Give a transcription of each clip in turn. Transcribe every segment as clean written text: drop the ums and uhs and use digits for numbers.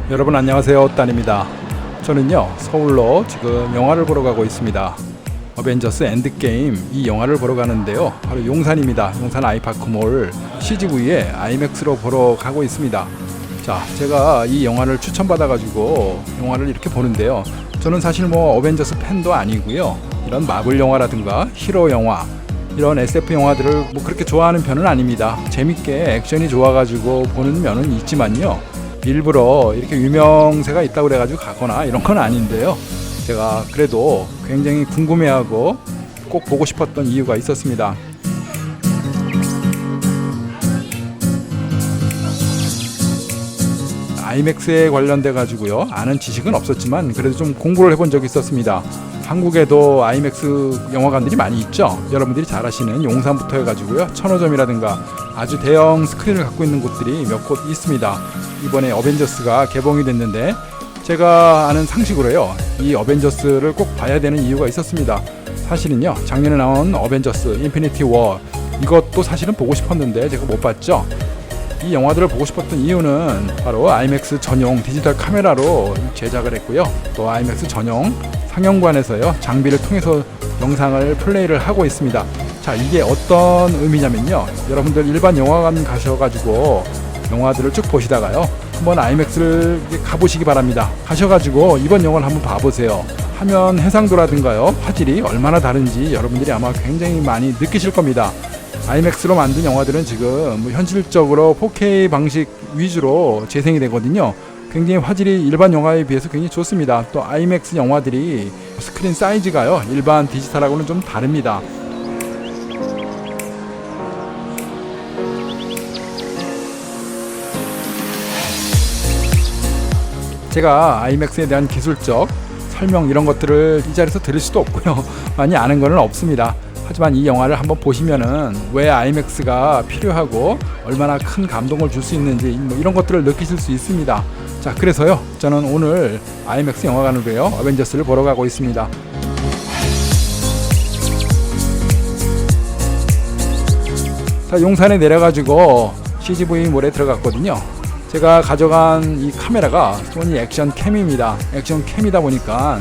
여러분 안녕하세요, 딴입니다. 저는요 서울로 지금 영화를 보러 가고 있습니다. 어벤져스 엔드게임 이 영화를 보러 가는데요, 바로 용산입니다. 용산 아이파크몰 CGV에 아이맥스로 보러 가고 있습니다. 자, 제가 이 영화를 추천받아 가지고 영화를 이렇게 보는데요, 저는 사실 뭐 어벤져스 팬도 아니고요, 이런 마블 영화라든가 히로 영화, 이런 SF 영화들을 뭐 그렇게 좋아하는 편은 아닙니다. 재밌게 액션이 좋아가지고 보는 면은 있지만요, 일부러 이렇게 유명세가 있다고 그래가지고 가거나 이런 건 아닌데요, 제가 그래도 굉장히 궁금해하고 꼭 보고 싶었던 이유가 있었습니다. 아이맥스에 관련돼 가지고요, 아는 지식은 없었지만 그래도 좀 공부를 해본 적이 있었습니다. 한국에도 아이맥스 영화관들이 많이 있죠. 여러분들이 잘 아시는 용산부터 해가지고요, 천호점이라든가 아주 대형 스크린을 갖고 있는 곳들이 몇 곳 있습니다. 이번에 어벤져스가 개봉이 됐는데 제가 아는 상식으로요, 이 어벤져스를 꼭 봐야 되는 이유가 있었습니다. 사실은요, 작년에 나온 어벤져스 인피니티 워, 이것도 사실은 보고 싶었는데 제가 못 봤죠. 이 영화들을 보고 싶었던 이유는 바로 아이맥스 전용 디지털 카메라로 제작을 했고요, 또 아이맥스 전용 상영관에서요 장비를 통해서 영상을 플레이를 하고 있습니다. 자, 이게 어떤 의미냐면요, 여러분들 일반 영화관 가셔가지고 영화들을 쭉 보시다가요, 한번 아이맥스를 가보시기 바랍니다. 가셔가지고 이번 영화를 한번 봐보세요. 화면 해상도라든가요, 화질이 얼마나 다른지 여러분들이 아마 굉장히 많이 느끼실 겁니다. 아이맥스로 만든 영화들은 지금 현실적으로 4K 방식 위주로 재생이 되거든요. 굉장히 화질이 일반 영화에 비해서 굉장히 좋습니다. 또 아이맥스 영화들이 스크린 사이즈가요, 일반 디지털하고는 좀 다릅니다. 제가 아이맥스에 대한 기술적 설명 이런 것들을 이 자리에서 드릴 수도 없고요, 많이 아는 거는 없습니다. 하지만 이 영화를 한번 보시면은 왜 아이맥스가 필요하고 얼마나 큰 감동을 줄 수 있는지 뭐 이런 것들을 느끼실 수 있습니다. 자, 그래서요, 저는 오늘 아이맥스 영화관으로요 어벤져스를 보러 가고 있습니다. 자, 용산에 내려가지고 CGV몰에 들어갔거든요. 제가 가져간 이 카메라가 소니 액션 캠입니다. 액션 캠이다 보니까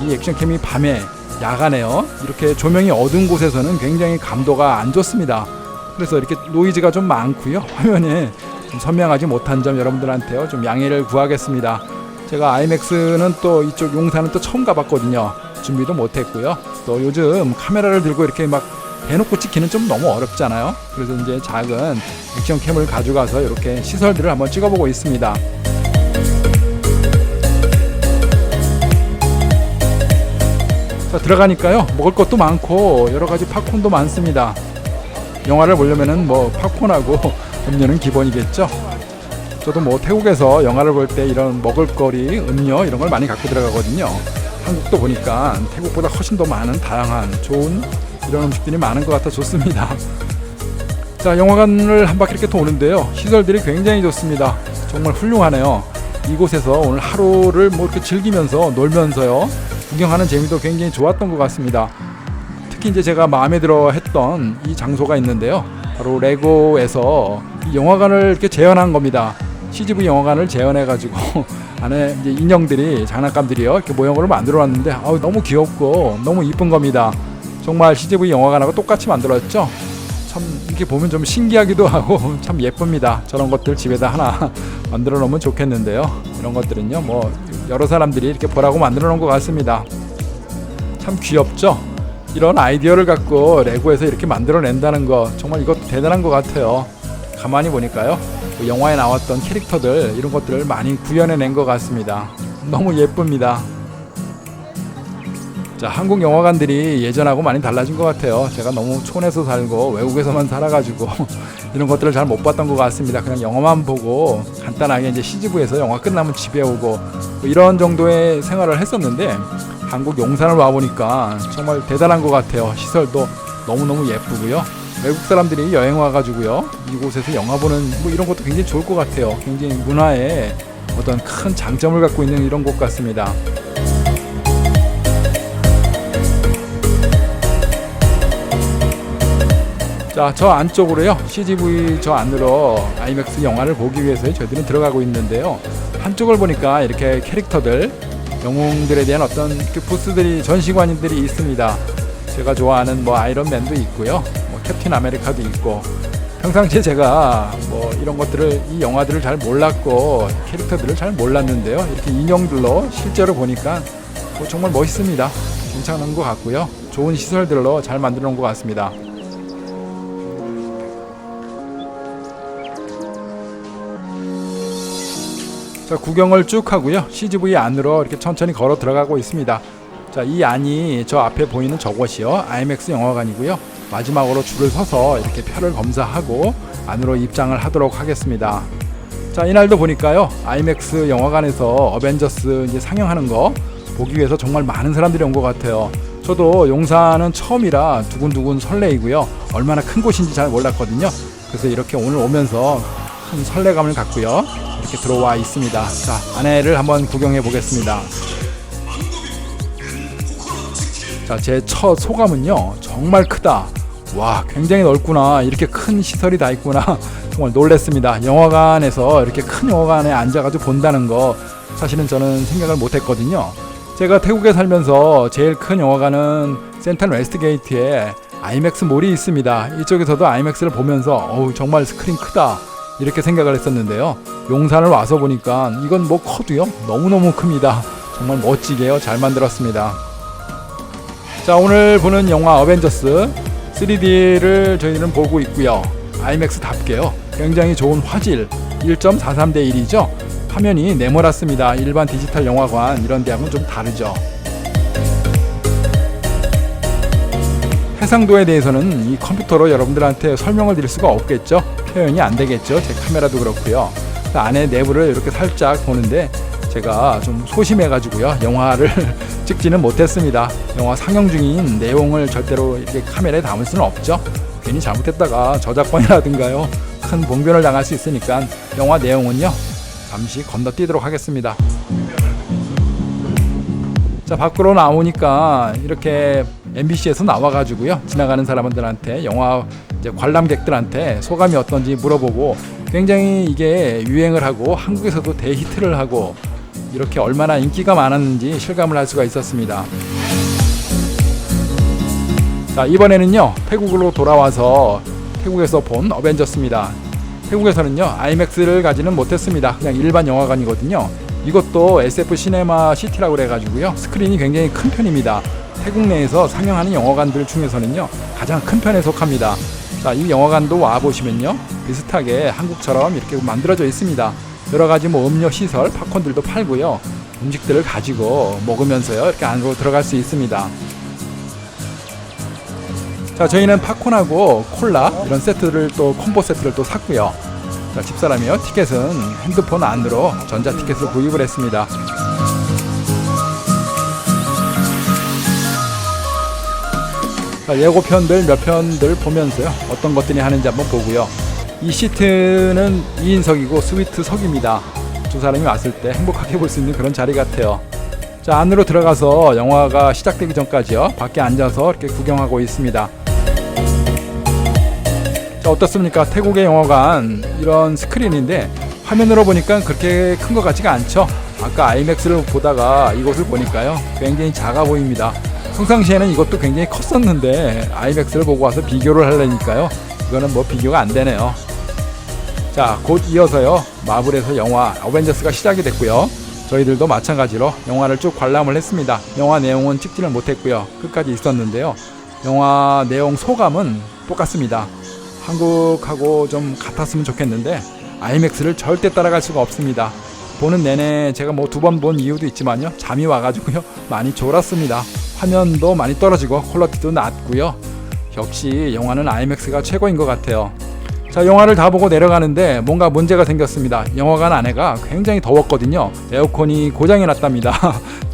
이 액션 캠이 밤에, 야간에요, 이렇게 조명이 어두운 곳에서는 굉장히 감도가 안 좋습니다. 그래서 이렇게 노이즈가 좀 많고요, 화면에 좀 선명하지 못한 점 여러분들한테요 좀 양해를 구하겠습니다. 제가 아이맥스는 또 이쪽 용산은 또 처음 가봤거든요. 준비도 못했고요, 또 요즘 카메라를 들고 이렇게 막 대놓고 찍기는 좀 너무 어렵잖아요. 그래서 이제 작은 액션 캠을 가져가서 이렇게 시설들을 한번 찍어보고 있습니다. 자, 들어가니까요, 먹을 것도 많고 여러가지 팝콘도 많습니다. 영화를 보려면은 뭐 팝콘하고 음료는 기본이겠죠. 저도 뭐 태국에서 영화를 볼 때 이런 먹을거리, 음료 이런 걸 많이 갖고 들어가거든요. 한국도 보니까 태국보다 훨씬 더 많은 다양한 좋은 이런 음식들이 많은 것 같아 좋습니다. 자, 영화관을 한 바퀴 이렇게 도는데요, 시설들이 굉장히 좋습니다. 정말 훌륭하네요. 이곳에서 오늘 하루를 뭐 이렇게 즐기면서 놀면서요 구경하는 재미도 굉장히 좋았던 것 같습니다. 특히 이제 제가 마음에 들어 했던 이 장소가 있는데요, 바로 레고에서 이 영화관을 이렇게 재현한 겁니다. CGV 영화관을 재현해가지고 안에 이제 인형들이, 장난감들이요 이렇게 모형으로 만들어놨는데 너무 귀엽고 너무 이쁜 겁니다. 정말 CGV 영화관하고 똑같이 만들었죠. 참 이렇게 보면 좀 신기하기도 하고 참 예쁩니다. 저런 것들 집에다 하나 만들어 놓으면 좋겠는데요, 이런 것들은요 뭐 여러 사람들이 이렇게 보라고 만들어 놓은 것 같습니다. 참 귀엽죠. 이런 아이디어를 갖고 레고에서 이렇게 만들어 낸다는 거 정말 이것도 대단한 것 같아요. 가만히 보니까요, 영화에 나왔던 캐릭터들 이런 것들을 많이 구현해 낸 것 같습니다. 너무 예쁩니다. 자, 한국 영화관들이 예전하고 많이 달라진 것 같아요. 제가 너무 촌에서 살고 외국에서만 살아가지고 이런 것들을 잘 못 봤던 것 같습니다. 그냥 영화만 보고 간단하게 이제 CGV에서 영화 끝나면 집에 오고 뭐 이런 정도의 생활을 했었는데, 한국 용산을 와보니까 정말 대단한 것 같아요. 시설도 너무너무 예쁘고요, 외국 사람들이 여행 와가지고요 이곳에서 영화 보는 뭐 이런 것도 굉장히 좋을 것 같아요. 굉장히 문화에 어떤 큰 장점을 갖고 있는 이런 곳 같습니다. 자, 저 안쪽으로요, CGV 저 안으로 아이맥스 영화를 보기 위해서 저희들은 들어가고 있는데요, 한쪽을 보니까 이렇게 캐릭터들, 영웅들에 대한 어떤 그 부스들이, 전시관들이 있습니다. 제가 좋아하는 뭐 아이론맨도 있고요, 뭐 캡틴 아메리카도 있고. 평상시에 제가 뭐 이런 것들을, 이 영화들을 잘 몰랐고 캐릭터들을 잘 몰랐는데요, 이렇게 인형들로 실제로 보니까 뭐 정말 멋있습니다. 괜찮은 것 같고요, 좋은 시설들로 잘 만들어 놓은 것 같습니다. 자, 구경을 쭉 하고요, CGV 안으로 이렇게 천천히 걸어 들어가고 있습니다. 자, 이 안이 저 앞에 보이는 저곳이요, IMAX 영화관이고요. 마지막으로 줄을 서서 이렇게 표를 검사하고 안으로 입장을 하도록 하겠습니다. 자, 이날도 보니까요, IMAX 영화관에서 어벤져스 이제 상영하는 거 보기 위해서 정말 많은 사람들이 온 것 같아요. 저도 용산은 처음이라 두근두근 설레이고요, 얼마나 큰 곳인지 잘 몰랐거든요. 그래서 이렇게 오늘 오면서 큰 설레감을 갖고요, 이렇게 들어와 있습니다. 자, 안에를 한번 구경해 보겠습니다. 자, 제 첫 소감은요, 정말 크다. 와, 굉장히 넓구나. 이렇게 큰 시설이 다 있구나. 정말 놀랬습니다. 영화관에서 이렇게 큰 영화관에 앉아가지고 본다는 거 사실은 저는 생각을 못 했거든요. 제가 태국에 살면서 제일 큰 영화관은 센트럴 웨스트게이트에 아이맥스 몰이 있습니다. 이쪽에서도 아이맥스를 보면서 어우, 정말 스크린 크다, 이렇게 생각을 했었는데요, 용산을 와서 보니까 이건 뭐 커도요, 너무너무 큽니다. 정말 멋지게요, 잘 만들었습니다. 자, 오늘 보는 영화 어벤져스 3D를 저희는 보고 있고요. 아이맥스답게요, 굉장히 좋은 화질, 1.43 대 1이죠. 화면이 네모났습니다. 일반 디지털 영화관 이런 데하고는 좀 다르죠. 해상도에 대해서는 이 컴퓨터로 여러분들한테 설명을 드릴 수가 없겠죠. 표현이 안 되겠죠. 제 카메라도 그렇고요. 안에 내부를 이렇게 살짝 보는데 제가 좀 소심해가지고요, 영화를 찍지는 못했습니다. 영화 상영 중인 내용을 절대로 이렇게 카메라에 담을 수는 없죠. 괜히 잘못했다가 저작권이라든가요, 큰 봉변을 당할 수 있으니까 영화 내용은요, 잠시 건너뛰도록 하겠습니다. 자, 밖으로 나오니까 이렇게 MBC에서 나와가지고요, 지나가는 사람들한테, 영화 이제 관람객들한테 소감이 어떤지 물어보고, 굉장히 이게 유행을 하고 한국에서도 대히트를 하고 이렇게 얼마나 인기가 많았는지 실감을 할 수가 있었습니다. 자, 이번에는요, 태국으로 돌아와서 태국에서 본 어벤져스입니다. 태국에서는요, 아이맥스를 가지는 못했습니다. 그냥 일반 영화관이거든요. 이것도 SF 시네마 시티라고 그래가지고요, 스크린이 굉장히 큰 편입니다. 태국 내에서 상영하는 영화관들 중에서는요, 가장 큰 편에 속합니다. 자, 이 영화관도 와보시면요, 비슷하게 한국처럼 이렇게 만들어져 있습니다. 여러가지 뭐 음료 시설, 팝콘들도 팔고요, 음식들을 가지고 먹으면서요, 이렇게 안으로 들어갈 수 있습니다. 자, 저희는 팝콘하고 콜라 이런 세트를 또 콤보 세트를 또 샀고요. 자, 집사람이요, 티켓은 핸드폰 안으로 전자 티켓을 구입을 했습니다. 자, 예고편들 몇 편들 보면서요, 어떤 것들이 하는지 한번 보고요. 이 시트는 2인석이고 스위트석입니다. 두 사람이 왔을 때 행복하게 볼 수 있는 그런 자리 같아요. 자, 안으로 들어가서 영화가 시작되기 전까지요, 밖에 앉아서 이렇게 구경하고 있습니다. 자, 어떻습니까? 태국의 영화관 이런 스크린인데 화면으로 보니까 그렇게 큰 것 같지가 않죠. 아까 아이맥스를 보다가 이곳을 보니까요, 굉장히 작아 보입니다. 평상시에는 이것도 굉장히 컸었는데 아이맥스를 보고 와서 비교를 하려니까요, 이거는 뭐 비교가 안 되네요. 자, 곧 이어서요, 마블에서 영화 어벤져스가 시작이 됐고요. 저희들도 마찬가지로 영화를 쭉 관람을 했습니다. 영화 내용은 찍지를 못했고요, 끝까지 있었는데요, 영화 내용 소감은 똑같습니다. 한국하고 좀 같았으면 좋겠는데 아이맥스를 절대 따라갈 수가 없습니다. 보는 내내 제가 뭐 2번 본 이유도 있지만요, 잠이 와가지고요, 많이 졸았습니다. 화면도 많이 떨어지고 퀄리티도 낮고요. 역시 영화는 아이맥스가 최고인 것 같아요. 자, 영화를 다 보고 내려가는데 뭔가 문제가 생겼습니다. 영화관 안에가 굉장히 더웠거든요. 에어컨이 고장이 났답니다.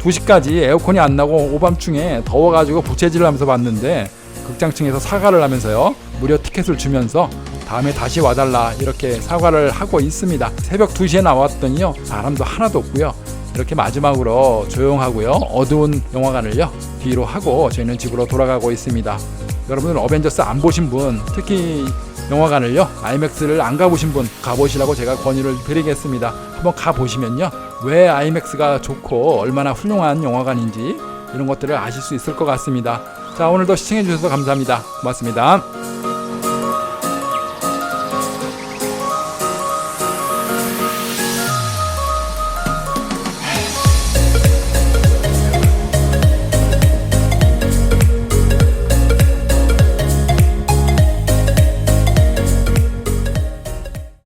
2시까지 에어컨이 안 나고 오밤중에 더워가지고 부채질을 하면서 봤는데 극장층에서 사과를 하면서요, 무료 티켓을 주면서 다음에 다시 와달라 이렇게 사과를 하고 있습니다. 새벽 2시에 나왔더니요, 사람도 하나도 없고요. 이렇게 마지막으로 조용하고요, 어두운 영화관을요, 뒤로 하고 저희는 집으로 돌아가고 있습니다. 여러분들 어벤져스 안 보신 분, 특히 영화관을요, 아이맥스를 안 가보신 분 가보시라고 제가 권유를 드리겠습니다. 한번 가보시면요, 왜 아이맥스가 좋고 얼마나 훌륭한 영화관인지 이런 것들을 아실 수 있을 것 같습니다. 자, 오늘도 시청해 주셔서 감사합니다. 고맙습니다.